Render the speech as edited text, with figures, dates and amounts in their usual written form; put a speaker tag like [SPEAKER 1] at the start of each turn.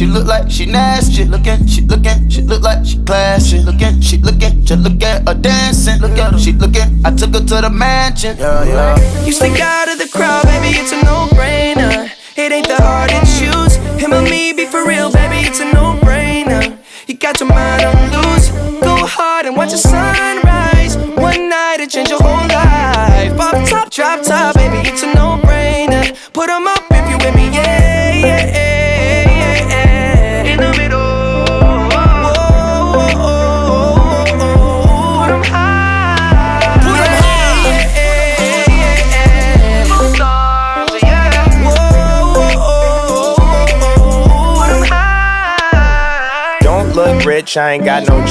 [SPEAKER 1] she look like she nasty. She looking, she look like she classy. She looking, just look at her dancing. Look at her, she looking, I took her to the mansion. Yeah, yeah.
[SPEAKER 2] You stick out of the crowd, baby, it's a no-brainer. It ain't that hard to choose. Him or me, be for real, baby, it's a no-brainer. You got your mind on loose. Go hard and watch the sunrise. One night it change your whole life. Pop top, drop top, baby, it's a no-brainer. Put 'em up if you with me, yeah, yeah, yeah, yeah. In the middle.
[SPEAKER 3] Rich, I ain't got no